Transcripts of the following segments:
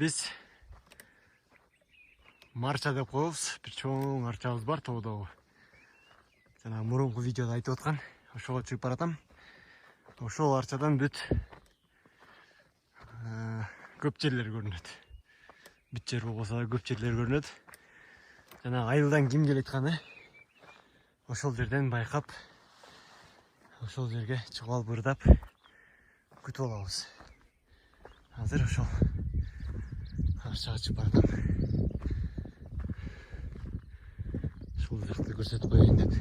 Biz марча деп коебуз. Бир чоң марчабыз бар тоодогу. Жана мурунку видеодо айтып аткан. Ошого чыгып баратам. Ошол арчадан бүт көп жерлер көрүнөт. Бүт жер болбосо да көп жерлер көрүнөт. Жана айылдан ким келет атканы ошол жерден байкап, ошол жерге чыгып алып ырдап күтүп алабыз. Азыр ошол арчага чыгып баратам. Ушул жакты көрсөтүп коеюн деп.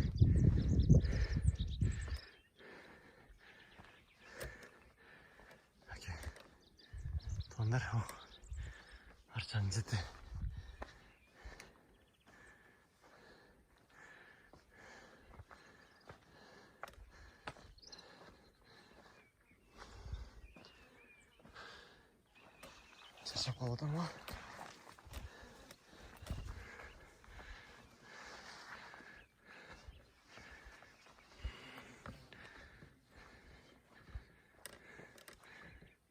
Туугандар, арчанын жити. Чачап калып атам го.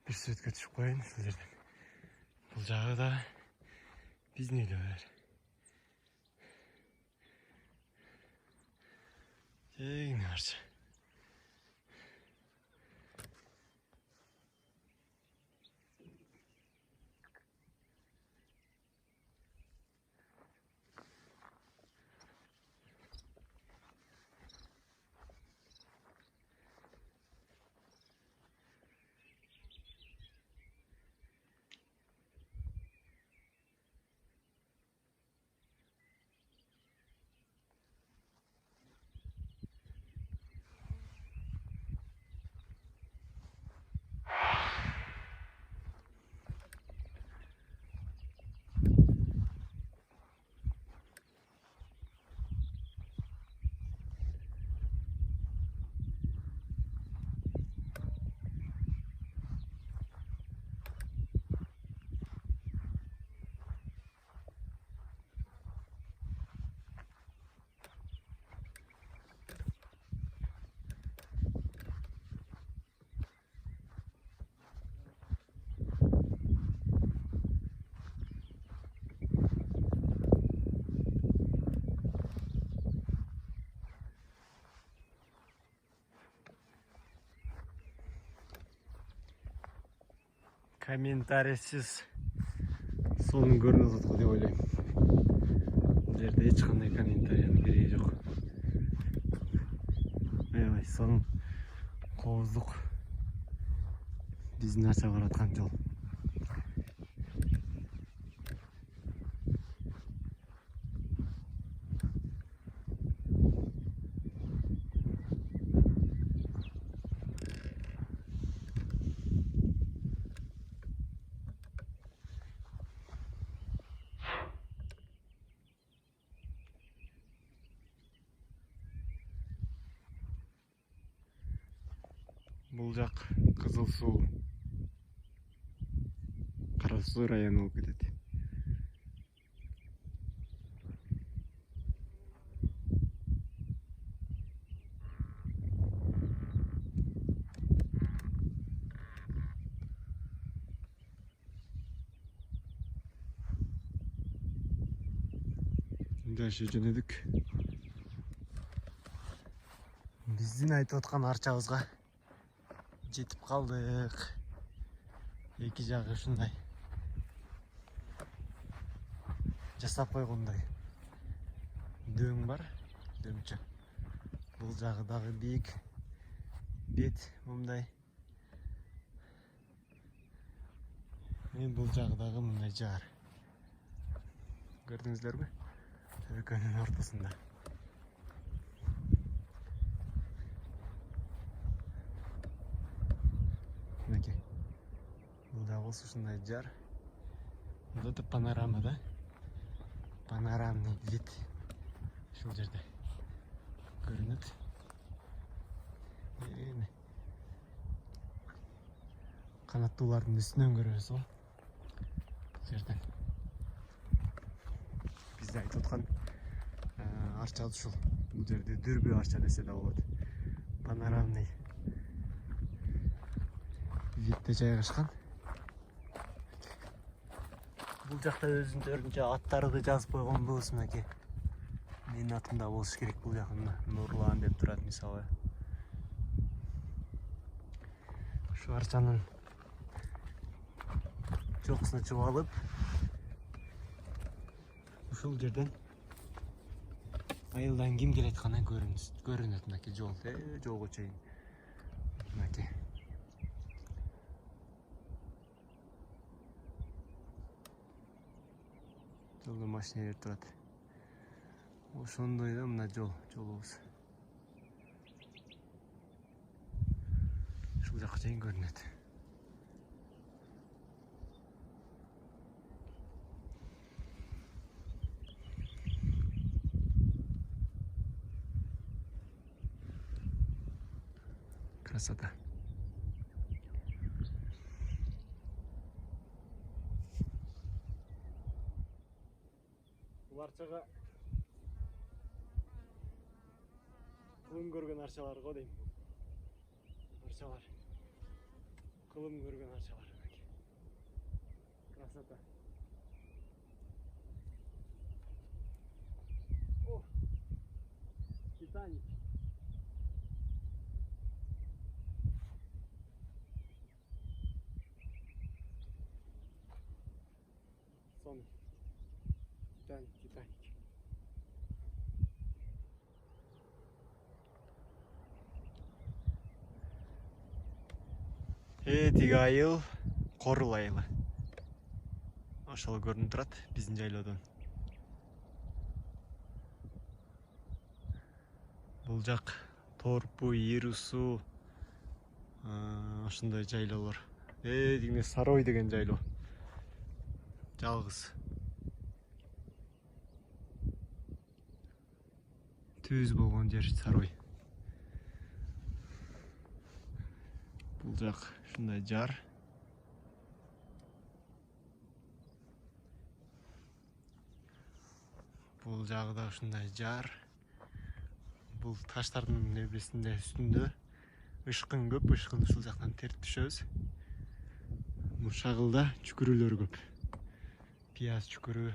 Bir süretkө түшүп коеюн ушул жерден. Бул жагы да биздин үйлөр. Тегин арча. Комментарийсиз сонун көрүнүп атат деп ойлойм. Бул жерде эч кандай комментариянын кереги жок. Аябай сонун кооздук биздин арчага бараткан жол. Бул жак Кызыл Суу, Кара Суу району болуп кетет. Жашы жөнөдүк. Биздин айтып аткан арчабызга жетип калдык. Эки жагы ушундай жасап койгондой дөң бар, дөңчө. Бул жагы дагы бийик. Бет мындай. Бул жагы дагы мындай жар. Көрдүңүздөрбү? Экөөнүн ортосунда. Мынакей. Бул да болсо ушундай жар. Бул да панорама, да? Панорамный вид. Ушул жерде көрүнөт. Канаттуулардын үстүнөн көрөбүз го. Бул жерден. Бизде айтып аткан арча ушул. Бул жерде дүрбү арча десе да болот. Панорамный видде жайгашкан. Бұл жақта өзүндөрүнчө аттарды жазып койгонбуз мынакей. Менин атымда болуш керек бұл жақында. Нурлан деп турат мисалы. Ушу арчанын жокусуна чыгып алып, ушул жерден айылдан ким келет атканы көрүнөт мынакей жол, жолго чейин. Мынакей. Жолдо машинелер турат. Ошондой да мына жолубуз. Ушул жакка чейин көрүнөт. Красота. Бул арчага кылым көргөн арчалар го дейм. Арчалар. Кылым көргөн арчалар. Красота. О! Титаник. Сон. Титаник. Тиги айыл Корул айылы. Ошол көрүнүп турат биздин жайлоодон. Бул жак Торпу, Ирүү суу, ошондой жайлоолор. Дегене Сарой деген жайлоо. Жалгыз. Түз болгон жер Сарой. Бул жак ушундай жар. Бул жагы да ушундай жар. Бул таштардын небесинде үстүндө ышкын көп, ышкын ушул жактан терт түшөбүз. Бул шагылда чүкүрүлөр көп. Пияз чүкүрү.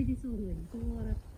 ойдесі болбойт. Тугу барат.